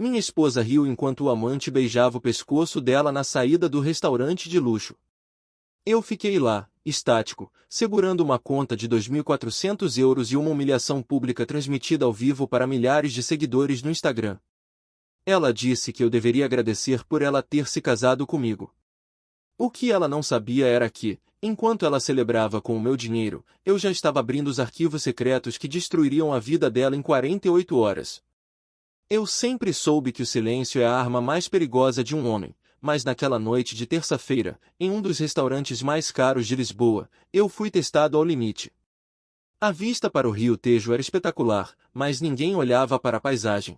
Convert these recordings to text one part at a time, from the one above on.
Minha esposa riu enquanto o amante beijava o pescoço dela na saída do restaurante de luxo. Eu fiquei lá, estático, segurando uma conta de 2.400 euros e uma humilhação pública transmitida ao vivo para milhares de seguidores no Instagram. Ela disse que eu deveria agradecer por ela ter se casado comigo. O que ela não sabia era que, enquanto ela celebrava com o meu dinheiro, eu já estava abrindo os arquivos secretos que destruiriam a vida dela em 48 horas. Eu sempre soube que o silêncio é a arma mais perigosa de um homem, mas naquela noite de terça-feira, em um dos restaurantes mais caros de Lisboa, eu fui testado ao limite. A vista para o Rio Tejo era espetacular, mas ninguém olhava para a paisagem.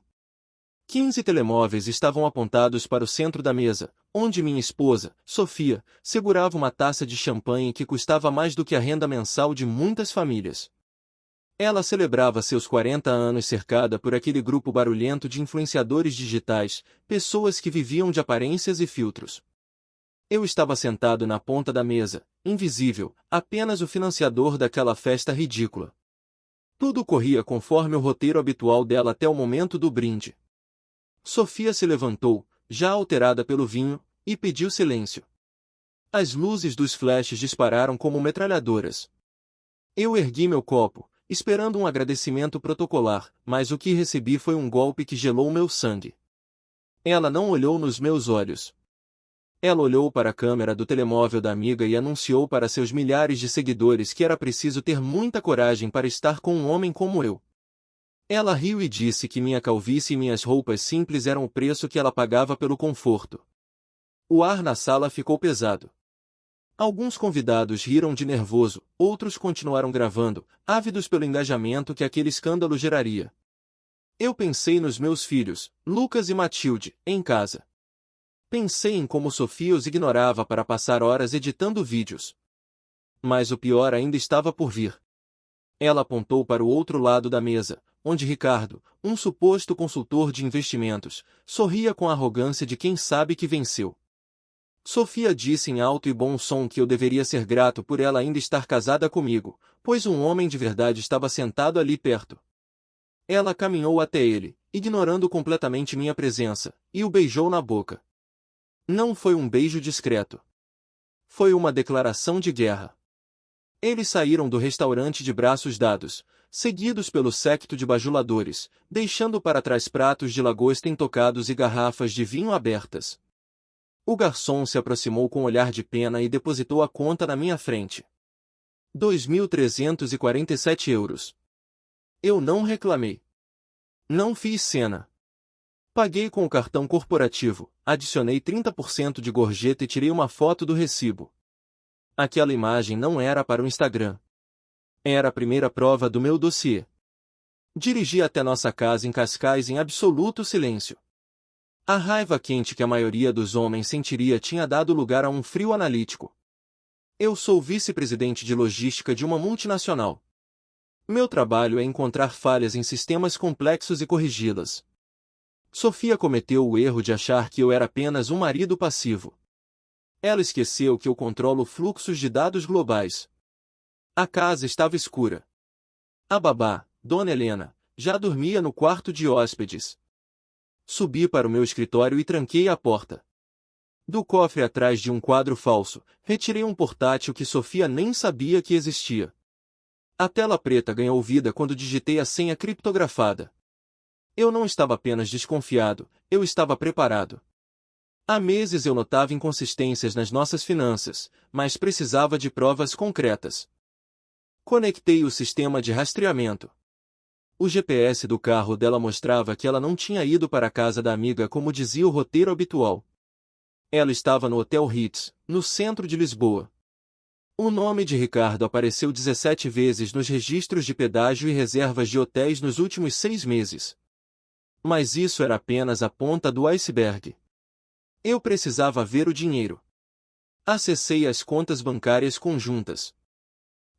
15 telemóveis estavam apontados para o centro da mesa, onde minha esposa, Sofia, segurava uma taça de champanhe que custava mais do que a renda mensal de muitas famílias. Ela celebrava seus 40 anos cercada por aquele grupo barulhento de influenciadores digitais, pessoas que viviam de aparências e filtros. Eu estava sentado na ponta da mesa, invisível, apenas o financiador daquela festa ridícula. Tudo corria conforme o roteiro habitual dela até o momento do brinde. Sofia se levantou, já alterada pelo vinho, e pediu silêncio. As luzes dos flashes dispararam como metralhadoras. Eu ergui meu copo, esperando um agradecimento protocolar, mas o que recebi foi um golpe que gelou meu sangue. Ela não olhou nos meus olhos. Ela olhou para a câmera do telemóvel da amiga e anunciou para seus milhares de seguidores que era preciso ter muita coragem para estar com um homem como eu. Ela riu e disse que minha calvície e minhas roupas simples eram o preço que ela pagava pelo conforto. O ar na sala ficou pesado. Alguns convidados riram de nervoso, outros continuaram gravando, ávidos pelo engajamento que aquele escândalo geraria. Eu pensei nos meus filhos, Lucas e Matilde, em casa. Pensei em como Sofia os ignorava para passar horas editando vídeos. Mas o pior ainda estava por vir. Ela apontou para o outro lado da mesa, onde Ricardo, um suposto consultor de investimentos, sorria com a arrogância de quem sabe que venceu. Sofia disse em alto e bom som que eu deveria ser grato por ela ainda estar casada comigo, pois um homem de verdade estava sentado ali perto. Ela caminhou até ele, ignorando completamente minha presença, e o beijou na boca. Não foi um beijo discreto. Foi uma declaração de guerra. Eles saíram do restaurante de braços dados, seguidos pelo séquito de bajuladores, deixando para trás pratos de lagosta intocados e garrafas de vinho abertas. O garçom se aproximou com olhar de pena e depositou a conta na minha frente. 2.347 euros. Eu não reclamei. Não fiz cena. Paguei com o cartão corporativo, adicionei 30% de gorjeta e tirei uma foto do recibo. Aquela imagem não era para o Instagram. Era a primeira prova do meu dossiê. Dirigi até nossa casa em Cascais em absoluto silêncio. A raiva quente que a maioria dos homens sentiria tinha dado lugar a um frio analítico. Eu sou vice-presidente de logística de uma multinacional. Meu trabalho é encontrar falhas em sistemas complexos e corrigi-las. Sofia cometeu o erro de achar que eu era apenas um marido passivo. Ela esqueceu que eu controlo fluxos de dados globais. A casa estava escura. A babá, Dona Helena, já dormia no quarto de hóspedes. Subi para o meu escritório e tranquei a porta. Do cofre atrás de um quadro falso, retirei um portátil que Sofia nem sabia que existia. A tela preta ganhou vida quando digitei a senha criptografada. Eu não estava apenas desconfiado, eu estava preparado. Há meses eu notava inconsistências nas nossas finanças, mas precisava de provas concretas. Conectei o sistema de rastreamento. O GPS do carro dela mostrava que ela não tinha ido para a casa da amiga como dizia o roteiro habitual. Ela estava no Hotel Ritz, no centro de Lisboa. O nome de Ricardo apareceu 17 vezes nos registros de pedágio e reservas de hotéis nos últimos 6 meses. Mas isso era apenas a ponta do iceberg. Eu precisava ver o dinheiro. Acessei as contas bancárias conjuntas.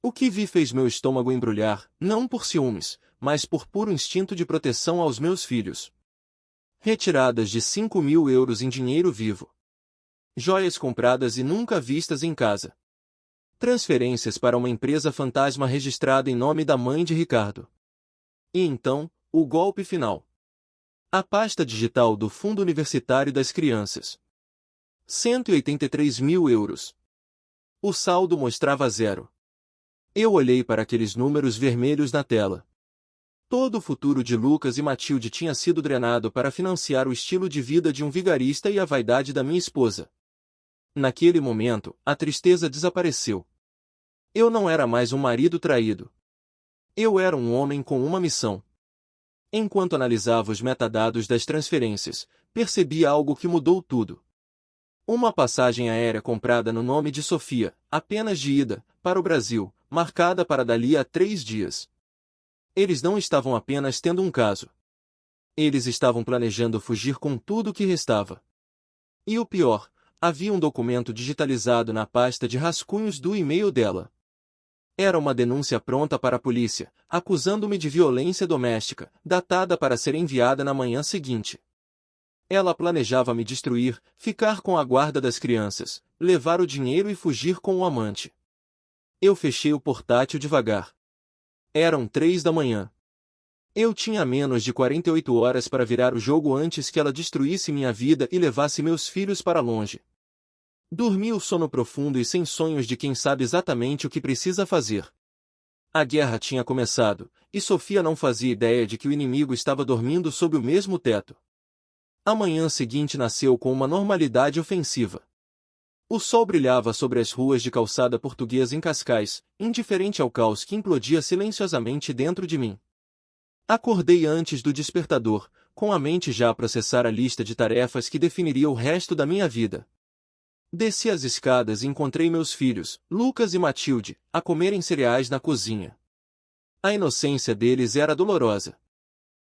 O que vi fez meu estômago embrulhar, não por ciúmes, mas por puro instinto de proteção aos meus filhos. Retiradas de 5.000 euros em dinheiro vivo. Joias compradas e nunca vistas em casa. Transferências para uma empresa fantasma registrada em nome da mãe de Ricardo. E então, o golpe final. A pasta digital do Fundo Universitário das Crianças. 183 mil euros. O saldo mostrava zero. Eu olhei para aqueles números vermelhos na tela. Todo o futuro de Lucas e Matilde tinha sido drenado para financiar o estilo de vida de um vigarista e a vaidade da minha esposa. Naquele momento, a tristeza desapareceu. Eu não era mais um marido traído. Eu era um homem com uma missão. Enquanto analisava os metadados das transferências, percebi algo que mudou tudo. Uma passagem aérea comprada no nome de Sofia, apenas de ida, para o Brasil, marcada para dali a 3 dias. Eles não estavam apenas tendo um caso. Eles estavam planejando fugir com tudo o que restava. E o pior, havia um documento digitalizado na pasta de rascunhos do e-mail dela. Era uma denúncia pronta para a polícia, acusando-me de violência doméstica, datada para ser enviada na manhã seguinte. Ela planejava me destruir, ficar com a guarda das crianças, levar o dinheiro e fugir com o amante. Eu fechei o portátil devagar. Eram 3 da manhã. Eu tinha menos de 48 horas para virar o jogo antes que ela destruísse minha vida e levasse meus filhos para longe. Dormi o sono profundo e sem sonhos de quem sabe exatamente o que precisa fazer. A guerra tinha começado, e Sofia não fazia ideia de que o inimigo estava dormindo sob o mesmo teto. A manhã seguinte nasceu com uma normalidade ofensiva. O sol brilhava sobre as ruas de calçada portuguesa em Cascais, indiferente ao caos que implodia silenciosamente dentro de mim. Acordei antes do despertador, com a mente já a processar a lista de tarefas que definiria o resto da minha vida. Desci as escadas e encontrei meus filhos, Lucas e Matilde, a comerem cereais na cozinha. A inocência deles era dolorosa.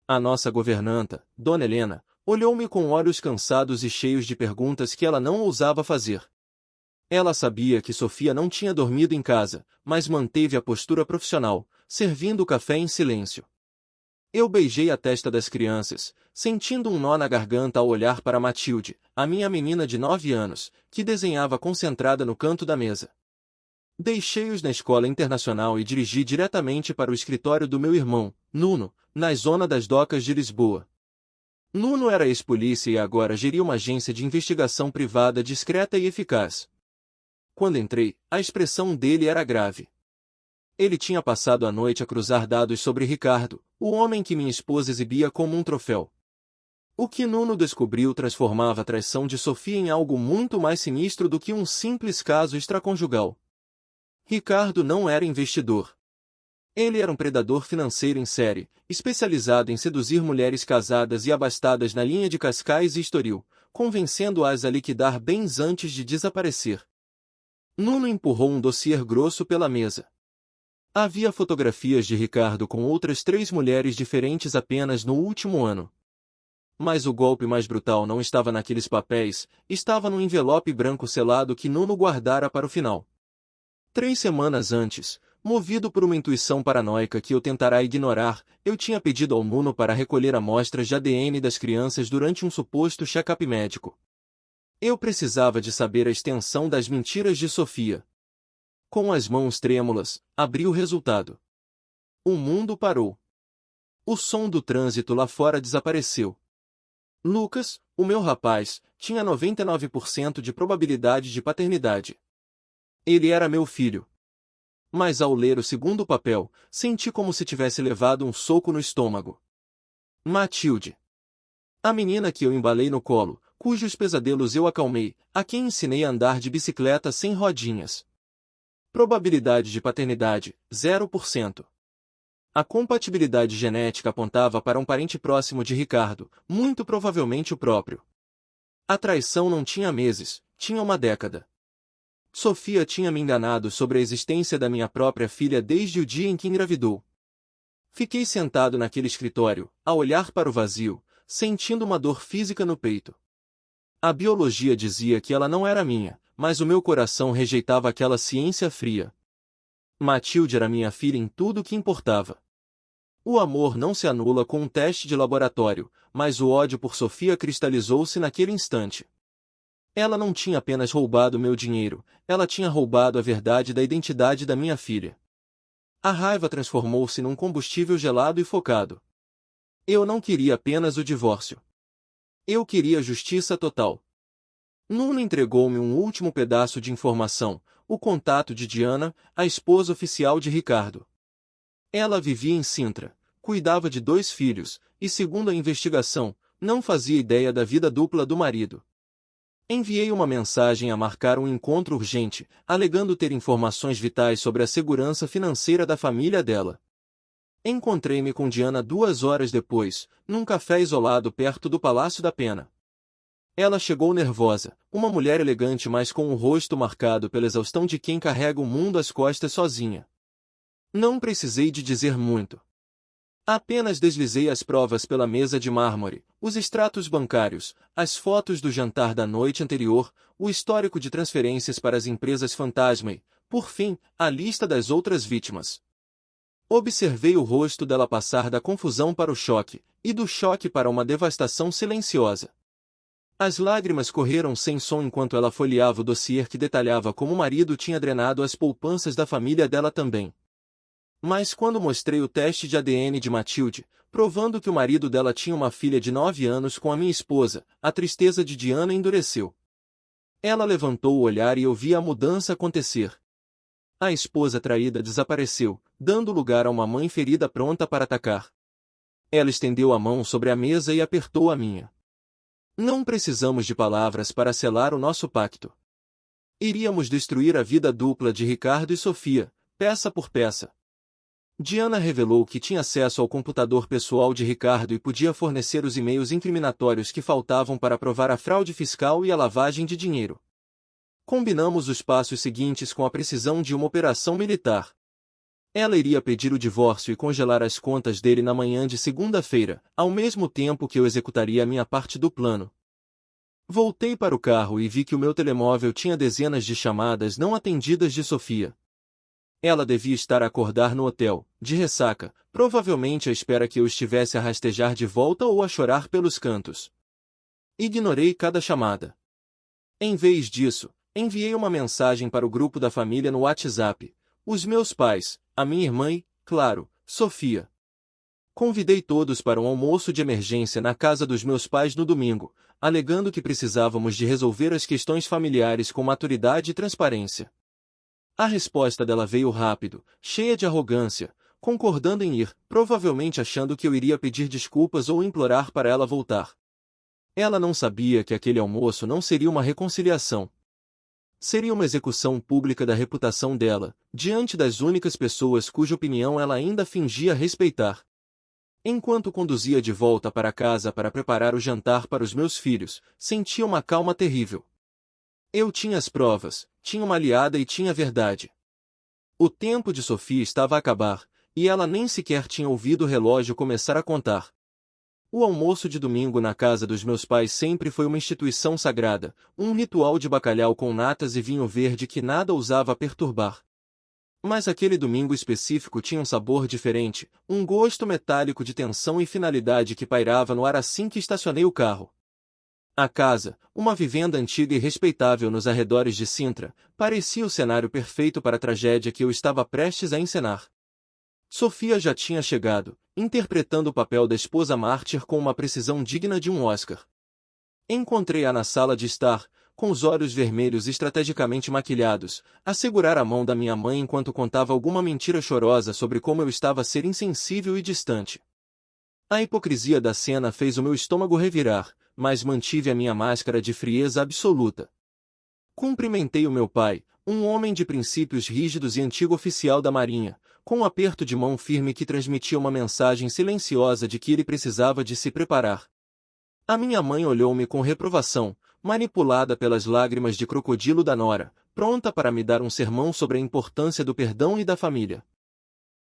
A nossa governanta, Dona Helena, olhou-me com olhos cansados e cheios de perguntas que ela não ousava fazer. Ela sabia que Sofia não tinha dormido em casa, mas manteve a postura profissional, servindo o café em silêncio. Eu beijei a testa das crianças, sentindo um nó na garganta ao olhar para Matilde, a minha menina de 9 anos, que desenhava concentrada no canto da mesa. Deixei-os na escola internacional e dirigi diretamente para o escritório do meu irmão, Nuno, na zona das docas de Lisboa. Nuno era ex-polícia e agora geria uma agência de investigação privada discreta e eficaz. Quando entrei, a expressão dele era grave. Ele tinha passado a noite a cruzar dados sobre Ricardo, o homem que minha esposa exibia como um troféu. O que Nuno descobriu transformava a traição de Sofia em algo muito mais sinistro do que um simples caso extraconjugal. Ricardo não era investidor. Ele era um predador financeiro em série, especializado em seduzir mulheres casadas e abastadas na linha de Cascais e Estoril, convencendo-as a liquidar bens antes de desaparecer. Nuno empurrou um dossiê grosso pela mesa. Havia fotografias de Ricardo com outras 3 mulheres diferentes apenas no último ano. Mas o golpe mais brutal não estava naqueles papéis, estava no envelope branco selado que Nuno guardara para o final. 3 semanas antes, movido por uma intuição paranoica que eu tentará ignorar, eu tinha pedido ao Nuno para recolher amostras de ADN das crianças durante um suposto check-up médico. Eu precisava de saber a extensão das mentiras de Sofia. Com as mãos trêmulas, abri o resultado. O mundo parou. O som do trânsito lá fora desapareceu. Lucas, o meu rapaz, tinha 99% de probabilidade de paternidade. Ele era meu filho. Mas ao ler o segundo papel, senti como se tivesse levado um soco no estômago. Matilde. A menina que eu embalei no colo, cujos pesadelos eu acalmei, a quem ensinei a andar de bicicleta sem rodinhas. Probabilidade de paternidade, 0%. A compatibilidade genética apontava para um parente próximo de Ricardo, muito provavelmente o próprio. A traição não tinha meses, tinha uma década. Sofia tinha me enganado sobre a existência da minha própria filha desde o dia em que engravidou. Fiquei sentado naquele escritório, a olhar para o vazio, sentindo uma dor física no peito. A biologia dizia que ela não era minha, mas o meu coração rejeitava aquela ciência fria. Matilde era minha filha em tudo o que importava. O amor não se anula com um teste de laboratório, mas o ódio por Sofia cristalizou-se naquele instante. Ela não tinha apenas roubado meu dinheiro, ela tinha roubado a verdade da identidade da minha filha. A raiva transformou-se num combustível gelado e focado. Eu não queria apenas o divórcio. Eu queria justiça total. Nuno entregou-me um último pedaço de informação, o contato de Diana, a esposa oficial de Ricardo. Ela vivia em Sintra, cuidava de 2 filhos, e segundo a investigação, não fazia ideia da vida dupla do marido. Enviei uma mensagem a marcar um encontro urgente, alegando ter informações vitais sobre a segurança financeira da família dela. Encontrei-me com Diana 2 horas depois, num café isolado perto do Palácio da Pena. Ela chegou nervosa, uma mulher elegante mas com o rosto marcado pela exaustão de quem carrega o mundo às costas sozinha. Não precisei de dizer muito. Apenas deslizei as provas pela mesa de mármore, os extratos bancários, as fotos do jantar da noite anterior, o histórico de transferências para as empresas fantasma e, por fim, a lista das outras vítimas. Observei o rosto dela passar da confusão para o choque, e do choque para uma devastação silenciosa. As lágrimas correram sem som enquanto ela folheava o dossiê que detalhava como o marido tinha drenado as poupanças da família dela também. Mas quando mostrei o teste de ADN de Matilde, provando que o marido dela tinha uma filha de 9 anos com a minha esposa, a tristeza de Diana endureceu. Ela levantou o olhar e eu vi a mudança acontecer. A esposa traída desapareceu, dando lugar a uma mãe ferida pronta para atacar. Ela estendeu a mão sobre a mesa e apertou a minha. Não precisamos de palavras para selar o nosso pacto. Iríamos destruir a vida dupla de Ricardo e Sofia, peça por peça. Diana revelou que tinha acesso ao computador pessoal de Ricardo e podia fornecer os e-mails incriminatórios que faltavam para provar a fraude fiscal e a lavagem de dinheiro. Combinamos os passos seguintes com a precisão de uma operação militar. Ela iria pedir o divórcio e congelar as contas dele na manhã de segunda-feira, ao mesmo tempo que eu executaria a minha parte do plano. Voltei para o carro e vi que o meu telemóvel tinha dezenas de chamadas não atendidas de Sofia. Ela devia estar a acordar no hotel, de ressaca, provavelmente à espera que eu estivesse a rastejar de volta ou a chorar pelos cantos. Ignorei cada chamada. Em vez disso, enviei uma mensagem para o grupo da família no WhatsApp. Os meus pais, a minha irmã e, claro, Sofia. Convidei todos para um almoço de emergência na casa dos meus pais no domingo, alegando que precisávamos de resolver as questões familiares com maturidade e transparência. A resposta dela veio rápido, cheia de arrogância, concordando em ir, provavelmente achando que eu iria pedir desculpas ou implorar para ela voltar. Ela não sabia que aquele almoço não seria uma reconciliação. Seria uma execução pública da reputação dela, diante das únicas pessoas cuja opinião ela ainda fingia respeitar. Enquanto conduzia de volta para casa para preparar o jantar para os meus filhos, sentia uma calma terrível. Eu tinha as provas, tinha uma aliada e tinha a verdade. O tempo de Sofia estava a acabar, e ela nem sequer tinha ouvido o relógio começar a contar. O almoço de domingo na casa dos meus pais sempre foi uma instituição sagrada, um ritual de bacalhau com natas e vinho verde que nada ousava perturbar. Mas aquele domingo específico tinha um sabor diferente, um gosto metálico de tensão e finalidade que pairava no ar assim que estacionei o carro. A casa, uma vivenda antiga e respeitável nos arredores de Sintra, parecia o cenário perfeito para a tragédia que eu estava prestes a encenar. Sofia já tinha chegado, interpretando o papel da esposa mártir com uma precisão digna de um Oscar. Encontrei-a na sala de estar, com os olhos vermelhos estrategicamente maquilhados, a segurar a mão da minha mãe enquanto contava alguma mentira chorosa sobre como eu estava a ser insensível e distante. A hipocrisia da cena fez o meu estômago revirar, mas mantive a minha máscara de frieza absoluta. Cumprimentei o meu pai, um homem de princípios rígidos e antigo oficial da Marinha, com um aperto de mão firme que transmitia uma mensagem silenciosa de que ele precisava de se preparar. A minha mãe olhou-me com reprovação, manipulada pelas lágrimas de crocodilo da nora, pronta para me dar um sermão sobre a importância do perdão e da família.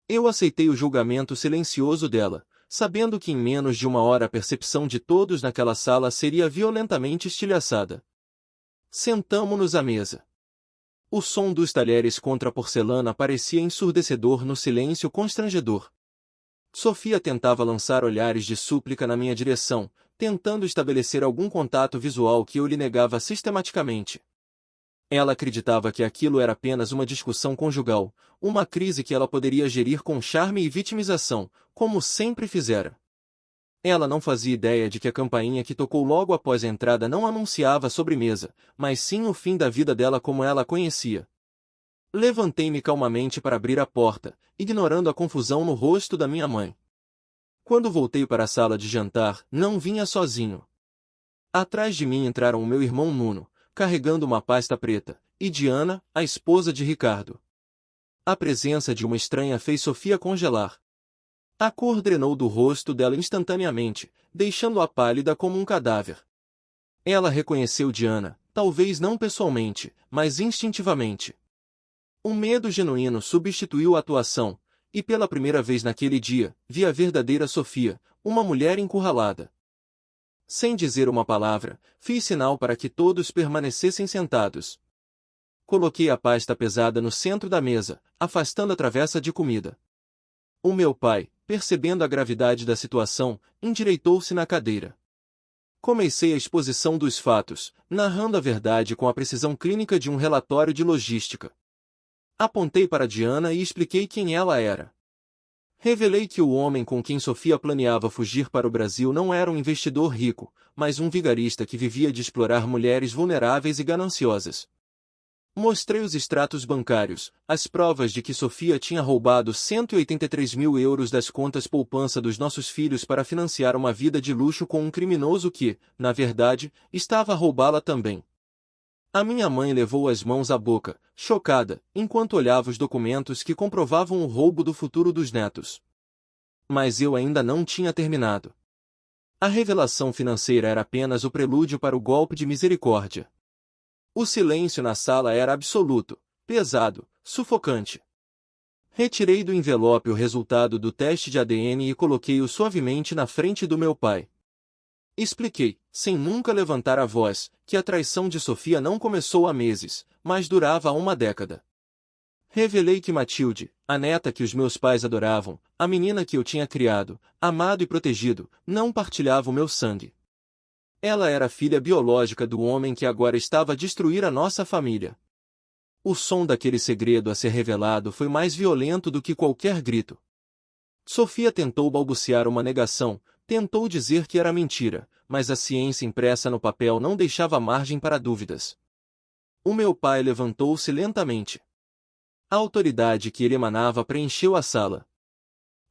Eu aceitei o julgamento silencioso dela, sabendo que em menos de uma hora a percepção de todos naquela sala seria violentamente estilhaçada. Sentamo-nos à mesa. O som dos talheres contra a porcelana parecia ensurdecedor no silêncio constrangedor. Sofia tentava lançar olhares de súplica na minha direção, tentando estabelecer algum contato visual que eu lhe negava sistematicamente. Ela acreditava que aquilo era apenas uma discussão conjugal, uma crise que ela poderia gerir com charme e vitimização, como sempre fizera. Ela não fazia ideia de que a campainha que tocou logo após a entrada não anunciava a sobremesa, mas sim o fim da vida dela como ela a conhecia. Levantei-me calmamente para abrir a porta, ignorando a confusão no rosto da minha mãe. Quando voltei para a sala de jantar, não vinha sozinho. Atrás de mim entraram o meu irmão Nuno, carregando uma pasta preta, e Diana, a esposa de Ricardo. A presença de uma estranha fez Sofia congelar. A cor drenou do rosto dela instantaneamente, deixando-a pálida como um cadáver. Ela reconheceu Diana, talvez não pessoalmente, mas instintivamente. Um medo genuíno substituiu a atuação, e pela primeira vez naquele dia, vi a verdadeira Sofia, uma mulher encurralada. Sem dizer uma palavra, fiz sinal para que todos permanecessem sentados. Coloquei a pasta pesada no centro da mesa, afastando a travessa de comida. O meu pai, percebendo a gravidade da situação, endireitou-se na cadeira. Comecei a exposição dos fatos, narrando a verdade com a precisão clínica de um relatório de logística. Apontei para Diana e expliquei quem ela era. Revelei que o homem com quem Sofia planeava fugir para o Brasil não era um investidor rico, mas um vigarista que vivia de explorar mulheres vulneráveis e gananciosas. Mostrei os extratos bancários, as provas de que Sofia tinha roubado 183 mil euros das contas poupança dos nossos filhos para financiar uma vida de luxo com um criminoso que, na verdade, estava a roubá-la também. A minha mãe levou as mãos à boca, chocada, enquanto olhava os documentos que comprovavam o roubo do futuro dos netos. Mas eu ainda não tinha terminado. A revelação financeira era apenas o prelúdio para o golpe de misericórdia. O silêncio na sala era absoluto, pesado, sufocante. Retirei do envelope o resultado do teste de ADN e coloquei-o suavemente na frente do meu pai. Expliquei, sem nunca levantar a voz, que a traição de Sofia não começou há meses, mas durava há uma década. Revelei que Matilde, a neta que os meus pais adoravam, a menina que eu tinha criado, amado e protegido, não partilhava o meu sangue. Ela era filha biológica do homem que agora estava a destruir a nossa família. O som daquele segredo a ser revelado foi mais violento do que qualquer grito. Sofia tentou balbuciar uma negação, tentou dizer que era mentira, mas a ciência impressa no papel não deixava margem para dúvidas. O meu pai levantou-se lentamente. A autoridade que ele emanava preencheu a sala.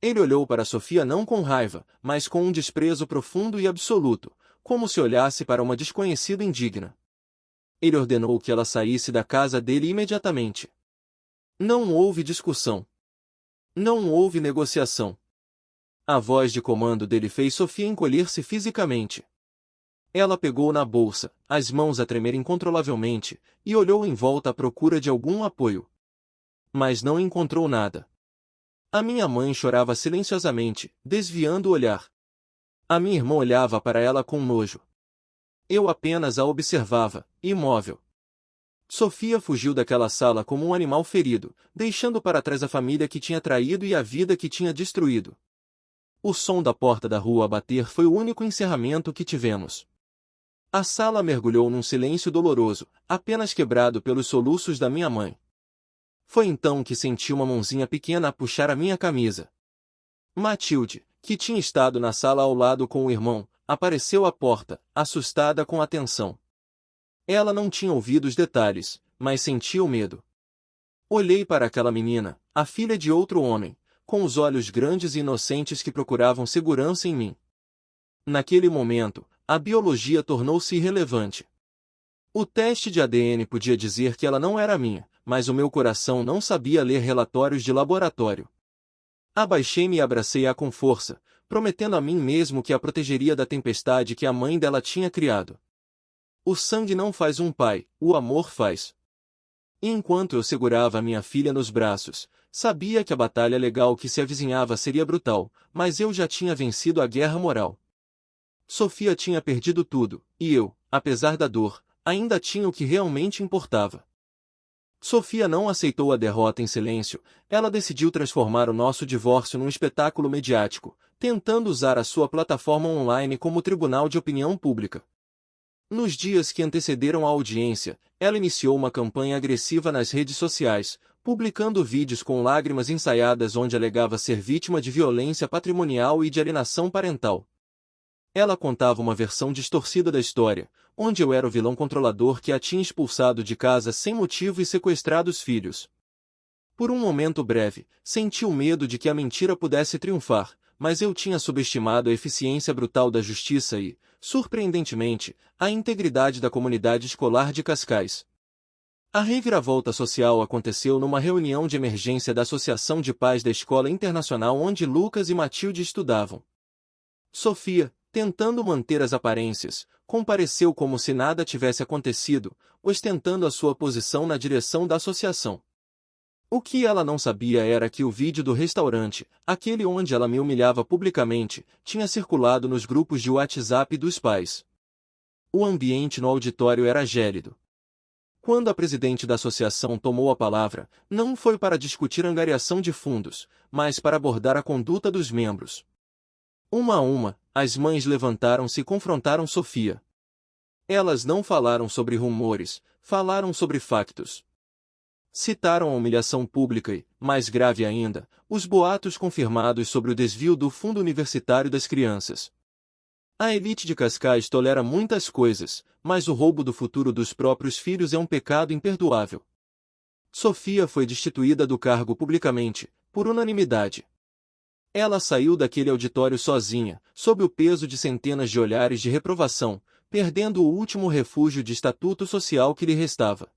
Ele olhou para Sofia não com raiva, mas com um desprezo profundo e absoluto, como se olhasse para uma desconhecida indigna. Ele ordenou que ela saísse da casa dele imediatamente. Não houve discussão. Não houve negociação. A voz de comando dele fez Sofia encolher-se fisicamente. Ela pegou na bolsa, as mãos a tremer incontrolavelmente, e olhou em volta à procura de algum apoio. Mas não encontrou nada. A minha mãe chorava silenciosamente, desviando o olhar. A minha irmã olhava para ela com nojo. Eu apenas a observava, imóvel. Sofia fugiu daquela sala como um animal ferido, deixando para trás a família que tinha traído e a vida que tinha destruído. O som da porta da rua a bater foi o único encerramento que tivemos. A sala mergulhou num silêncio doloroso, apenas quebrado pelos soluços da minha mãe. Foi então que senti uma mãozinha pequena a puxar a minha camisa. Matilde, que tinha estado na sala ao lado com o irmão, apareceu à porta, assustada com a tensão. Ela não tinha ouvido os detalhes, mas sentia o medo. Olhei para aquela menina, a filha de outro homem, com os olhos grandes e inocentes que procuravam segurança em mim. Naquele momento, a biologia tornou-se irrelevante. O teste de ADN podia dizer que ela não era minha, mas o meu coração não sabia ler relatórios de laboratório. Abaixei-me e abracei-a com força, prometendo a mim mesmo que a protegeria da tempestade que a mãe dela tinha criado. O sangue não faz um pai, o amor faz. E enquanto eu segurava a minha filha nos braços, sabia que a batalha legal que se avizinhava seria brutal, mas eu já tinha vencido a guerra moral. Sofia tinha perdido tudo, e eu, apesar da dor, ainda tinha o que realmente importava. Sofia não aceitou a derrota em silêncio, ela decidiu transformar o nosso divórcio num espetáculo mediático, tentando usar a sua plataforma online como tribunal de opinião pública. Nos dias que antecederam a audiência, ela iniciou uma campanha agressiva nas redes sociais, publicando vídeos com lágrimas ensaiadas onde alegava ser vítima de violência patrimonial e de alienação parental. Ela contava uma versão distorcida da história, onde eu era o vilão controlador que a tinha expulsado de casa sem motivo e sequestrado os filhos. Por um momento breve, senti o medo de que a mentira pudesse triunfar, mas eu tinha subestimado a eficiência brutal da justiça e, surpreendentemente, a integridade da comunidade escolar de Cascais. A reviravolta social aconteceu numa reunião de emergência da Associação de Pais da Escola Internacional onde Lucas e Matilde estudavam. Sofia, tentando manter as aparências, compareceu como se nada tivesse acontecido, ostentando a sua posição na direção da associação. O que ela não sabia era que o vídeo do restaurante, aquele onde ela me humilhava publicamente, tinha circulado nos grupos de WhatsApp dos pais. O ambiente no auditório era gélido. Quando a presidente da associação tomou a palavra, não foi para discutir angariação de fundos, mas para abordar a conduta dos membros. Uma a uma, as mães levantaram-se e confrontaram Sofia. Elas não falaram sobre rumores, falaram sobre factos. Citaram a humilhação pública e, mais grave ainda, os boatos confirmados sobre o desvio do fundo universitário das crianças. A elite de Cascais tolera muitas coisas, mas o roubo do futuro dos próprios filhos é um pecado imperdoável. Sofia foi destituída do cargo publicamente, por unanimidade. Ela saiu daquele auditório sozinha, sob o peso de centenas de olhares de reprovação, perdendo o último refúgio de estatuto social que lhe restava.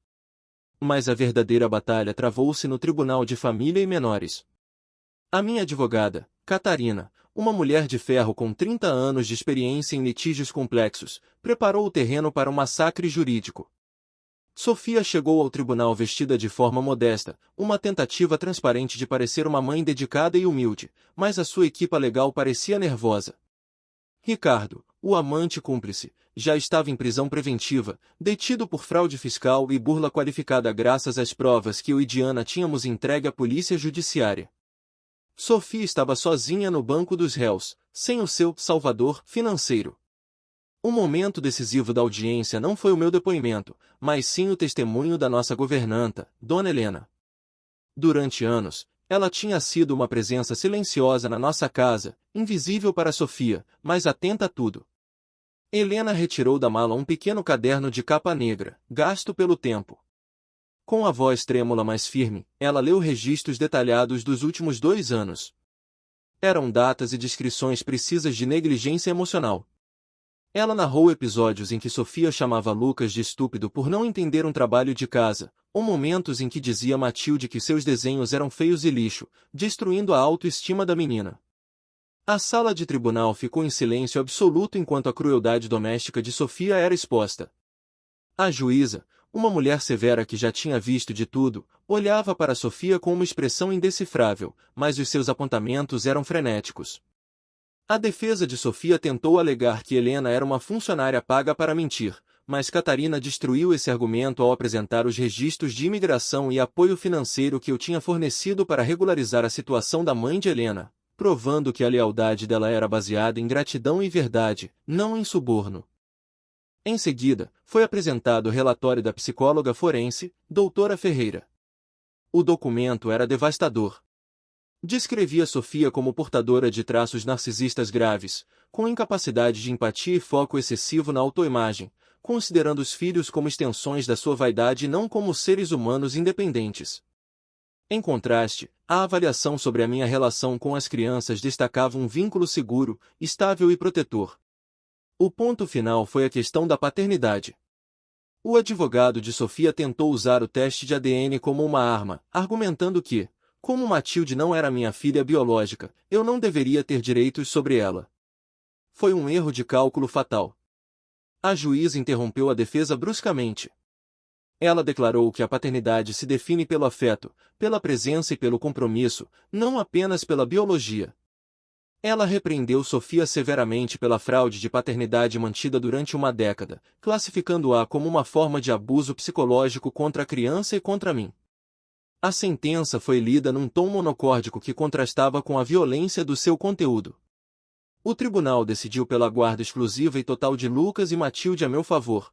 Mas a verdadeira batalha travou-se no Tribunal de Família e Menores. A minha advogada, Catarina, uma mulher de ferro com 30 anos de experiência em litígios complexos, preparou o terreno para um massacre jurídico. Sofia chegou ao tribunal vestida de forma modesta, uma tentativa transparente de parecer uma mãe dedicada e humilde, mas a sua equipa legal parecia nervosa. Ricardo, o amante cúmplice, já estava em prisão preventiva, detido por fraude fiscal e burla qualificada graças às provas que eu e Diana tínhamos entregue à polícia judiciária. Sofia estava sozinha no banco dos réus, sem o seu salvador financeiro. O momento decisivo da audiência não foi o meu depoimento, mas sim o testemunho da nossa governanta, Dona Helena. Durante anos, ela tinha sido uma presença silenciosa na nossa casa, invisível para Sofia, mas atenta a tudo. Helena retirou da mala um pequeno caderno de capa negra, gasto pelo tempo. Com a voz trêmula mas firme, ela leu registros detalhados dos últimos 2 anos. Eram datas e descrições precisas de negligência emocional. Ela narrou episódios em que Sofia chamava Lucas de estúpido por não entender um trabalho de casa, ou momentos em que dizia a Matilde que seus desenhos eram feios e lixo, destruindo a autoestima da menina. A sala de tribunal ficou em silêncio absoluto enquanto a crueldade doméstica de Sofia era exposta. A juíza, uma mulher severa que já tinha visto de tudo, olhava para Sofia com uma expressão indecifrável, mas os seus apontamentos eram frenéticos. A defesa de Sofia tentou alegar que Helena era uma funcionária paga para mentir, mas Catarina destruiu esse argumento ao apresentar os registros de imigração e apoio financeiro que eu tinha fornecido para regularizar a situação da mãe de Helena, provando que a lealdade dela era baseada em gratidão e verdade, não em suborno. Em seguida, foi apresentado o relatório da psicóloga forense, doutora Ferreira. O documento era devastador. Descrevia Sofia como portadora de traços narcisistas graves, com incapacidade de empatia e foco excessivo na autoimagem, considerando os filhos como extensões da sua vaidade e não como seres humanos independentes. Em contraste, a avaliação sobre a minha relação com as crianças destacava um vínculo seguro, estável e protetor. O ponto final foi a questão da paternidade. O advogado de Sofia tentou usar o teste de ADN como uma arma, argumentando que, como Matilde não era minha filha biológica, eu não deveria ter direitos sobre ela. Foi um erro de cálculo fatal. A juíza interrompeu a defesa bruscamente. Ela declarou que a paternidade se define pelo afeto, pela presença e pelo compromisso, não apenas pela biologia. Ela repreendeu Sofia severamente pela fraude de paternidade mantida durante uma década, classificando-a como uma forma de abuso psicológico contra a criança e contra mim. A sentença foi lida num tom monocórdico que contrastava com a violência do seu conteúdo. O tribunal decidiu pela guarda exclusiva e total de Lucas e Matilde a meu favor.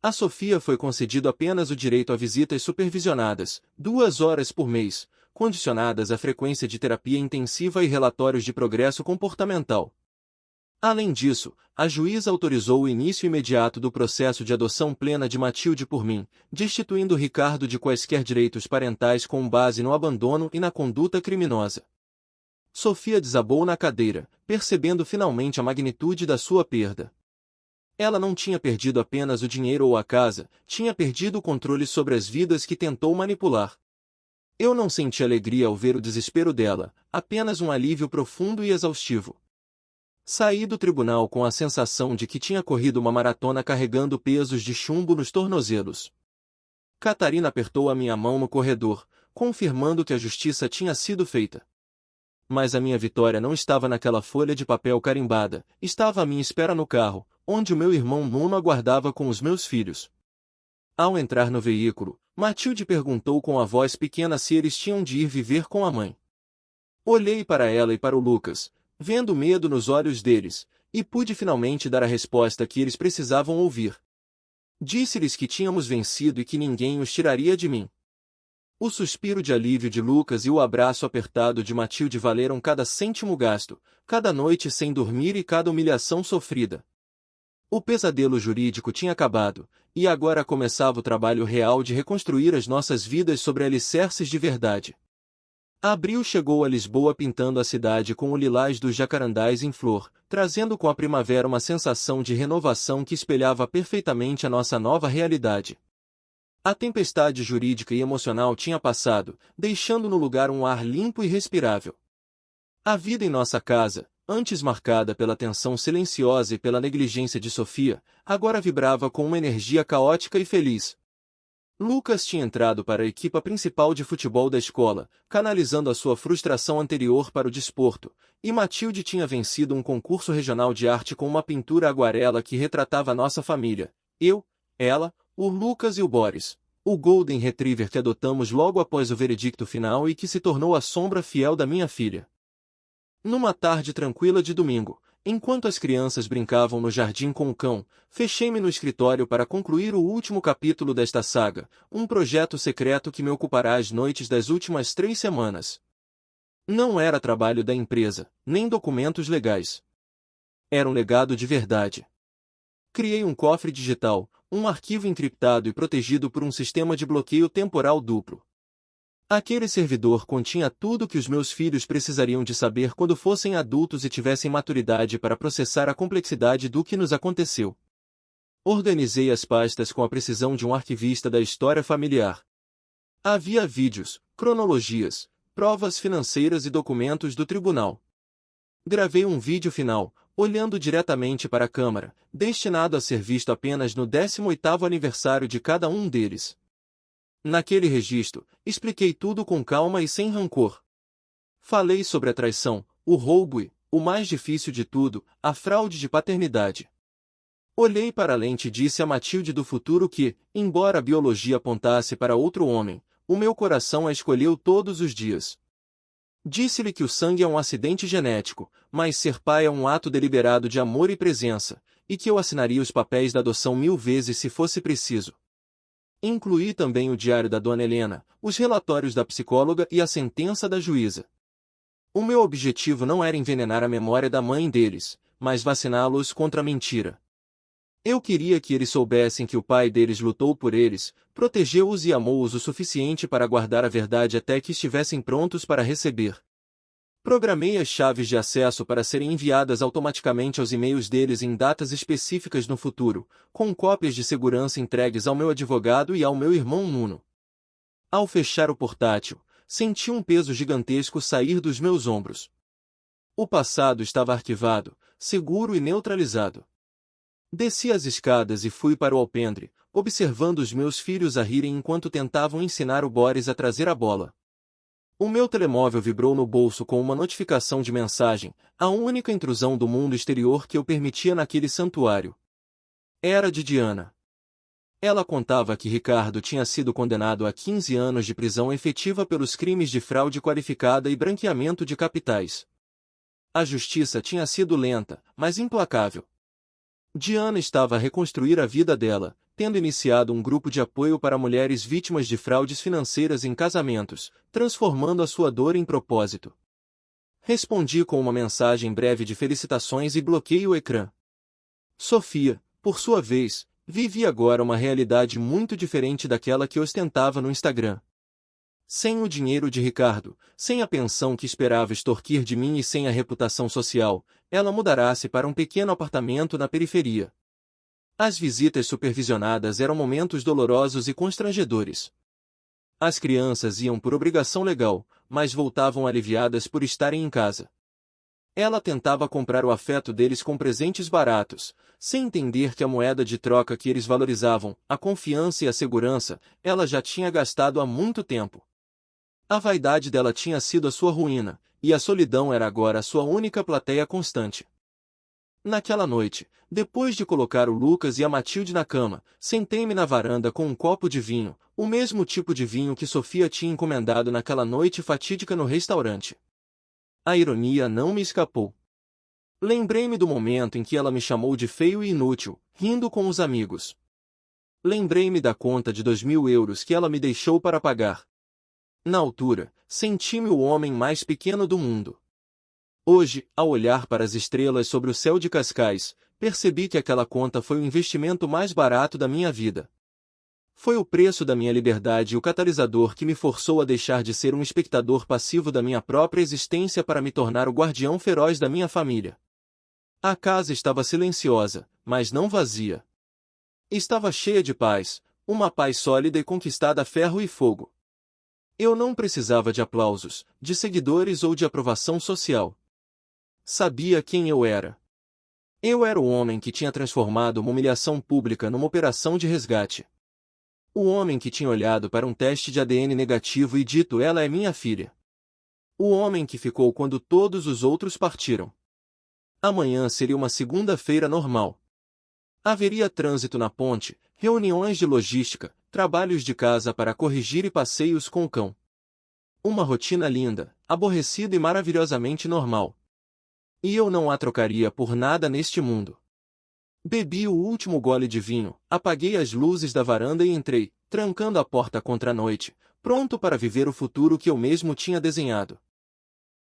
A Sofia foi concedido apenas o direito a visitas supervisionadas, 2 horas por mês, condicionadas à frequência de terapia intensiva e relatórios de progresso comportamental. Além disso, a juíza autorizou o início imediato do processo de adoção plena de Matilde por mim, destituindo Ricardo de quaisquer direitos parentais com base no abandono e na conduta criminosa. Sofia desabou na cadeira, percebendo finalmente a magnitude da sua perda. Ela não tinha perdido apenas o dinheiro ou a casa, tinha perdido o controle sobre as vidas que tentou manipular. Eu não senti alegria ao ver o desespero dela, apenas um alívio profundo e exaustivo. Saí do tribunal com a sensação de que tinha corrido uma maratona carregando pesos de chumbo nos tornozelos. Catarina apertou a minha mão no corredor, confirmando que a justiça tinha sido feita. Mas a minha vitória não estava naquela folha de papel carimbada, estava à minha espera no carro, onde o meu irmão Nuno aguardava com os meus filhos. Ao entrar no veículo, Matilde perguntou com a voz pequena se eles tinham de ir viver com a mãe. Olhei para ela e para o Lucas, vendo medo nos olhos deles, e pude finalmente dar a resposta que eles precisavam ouvir. Disse-lhes que tínhamos vencido e que ninguém os tiraria de mim. O suspiro de alívio de Lucas e o abraço apertado de Matilde valeram cada cêntimo gasto, cada noite sem dormir e cada humilhação sofrida. O pesadelo jurídico tinha acabado, e agora começava o trabalho real de reconstruir as nossas vidas sobre alicerces de verdade. Abril chegou a Lisboa pintando a cidade com o lilás dos jacarandás em flor, trazendo com a primavera uma sensação de renovação que espelhava perfeitamente a nossa nova realidade. A tempestade jurídica e emocional tinha passado, deixando no lugar um ar limpo e respirável. A vida em nossa casa, antes marcada pela tensão silenciosa e pela negligência de Sofia, agora vibrava com uma energia caótica e feliz. Lucas tinha entrado para a equipa principal de futebol da escola, canalizando a sua frustração anterior para o desporto, e Matilde tinha vencido um concurso regional de arte com uma pintura aguarela que retratava nossa família, eu, ela, o Lucas e o Boris, o Golden Retriever que adotamos logo após o veredicto final e que se tornou a sombra fiel da minha filha. Numa tarde tranquila de domingo, enquanto as crianças brincavam no jardim com o cão, fechei-me no escritório para concluir o último capítulo desta saga, um projeto secreto que me ocupará as noites das últimas 3 semanas. Não era trabalho da empresa, nem documentos legais. Era um legado de verdade. Criei um cofre digital, um arquivo encriptado e protegido por um sistema de bloqueio temporal duplo. Aquele servidor continha tudo que os meus filhos precisariam de saber quando fossem adultos e tivessem maturidade para processar a complexidade do que nos aconteceu. Organizei as pastas com a precisão de um arquivista da história familiar. Havia vídeos, cronologias, provas financeiras e documentos do tribunal. Gravei um vídeo final, olhando diretamente para a câmara, destinado a ser visto apenas no 18º aniversário de cada um deles. Naquele registro, expliquei tudo com calma e sem rancor. Falei sobre a traição, o roubo e, o mais difícil de tudo, a fraude de paternidade. Olhei para a lente e disse a Matilde do futuro que, embora a biologia apontasse para outro homem, o meu coração a escolheu todos os dias. Disse-lhe que o sangue é um acidente genético, mas ser pai é um ato deliberado de amor e presença, e que eu assinaria os papéis da adoção 1000 vezes se fosse preciso. Incluí também o diário da Dona Helena, os relatórios da psicóloga e a sentença da juíza. O meu objetivo não era envenenar a memória da mãe deles, mas vaciná-los contra a mentira. Eu queria que eles soubessem que o pai deles lutou por eles, protegeu-os e amou-os o suficiente para guardar a verdade até que estivessem prontos para receber. Programei as chaves de acesso para serem enviadas automaticamente aos e-mails deles em datas específicas no futuro, com cópias de segurança entregues ao meu advogado e ao meu irmão Nuno. Ao fechar o portátil, senti um peso gigantesco sair dos meus ombros. O passado estava arquivado, seguro e neutralizado. Desci as escadas e fui para o alpendre, observando os meus filhos a rirem enquanto tentavam ensinar o Boris a trazer a bola. O meu telemóvel vibrou no bolso com uma notificação de mensagem, a única intrusão do mundo exterior que eu permitia naquele santuário. Era de Diana. Ela contava que Ricardo tinha sido condenado a 15 anos de prisão efetiva pelos crimes de fraude qualificada e branqueamento de capitais. A justiça tinha sido lenta, mas implacável. Diana estava a reconstruir a vida dela, tendo iniciado um grupo de apoio para mulheres vítimas de fraudes financeiras em casamentos, transformando a sua dor em propósito. Respondi com uma mensagem breve de felicitações e bloqueei o ecrã. Sofia, por sua vez, vivia agora uma realidade muito diferente daquela que ostentava no Instagram. Sem o dinheiro de Ricardo, sem a pensão que esperava extorquir de mim e sem a reputação social, ela mudará-se para um pequeno apartamento na periferia. As visitas supervisionadas eram momentos dolorosos e constrangedores. As crianças iam por obrigação legal, mas voltavam aliviadas por estarem em casa. Ela tentava comprar o afeto deles com presentes baratos, sem entender que a moeda de troca que eles valorizavam, a confiança e a segurança, ela já tinha gastado há muito tempo. A vaidade dela tinha sido a sua ruína, e a solidão era agora a sua única plateia constante. Naquela noite, depois de colocar o Lucas e a Matilde na cama, sentei-me na varanda com um copo de vinho, o mesmo tipo de vinho que Sofia tinha encomendado naquela noite fatídica no restaurante. A ironia não me escapou. Lembrei-me do momento em que ela me chamou de feio e inútil, rindo com os amigos. Lembrei-me da conta de 2.000 euros que ela me deixou para pagar. Na altura, senti-me o homem mais pequeno do mundo. Hoje, ao olhar para as estrelas sobre o céu de Cascais, percebi que aquela conta foi o investimento mais barato da minha vida. Foi o preço da minha liberdade e o catalisador que me forçou a deixar de ser um espectador passivo da minha própria existência para me tornar o guardião feroz da minha família. A casa estava silenciosa, mas não vazia. Estava cheia de paz, uma paz sólida e conquistada a ferro e fogo. Eu não precisava de aplausos, de seguidores ou de aprovação social. Sabia quem eu era. Eu era o homem que tinha transformado uma humilhação pública numa operação de resgate. O homem que tinha olhado para um teste de ADN negativo e dito: "Ela é minha filha." O homem que ficou quando todos os outros partiram. Amanhã seria uma segunda-feira normal. Haveria trânsito na ponte, reuniões de logística, trabalhos de casa para corrigir e passeios com o cão. Uma rotina linda, aborrecida e maravilhosamente normal. E eu não a trocaria por nada neste mundo. Bebi o último gole de vinho, apaguei as luzes da varanda e entrei, trancando a porta contra a noite, pronto para viver o futuro que eu mesmo tinha desenhado.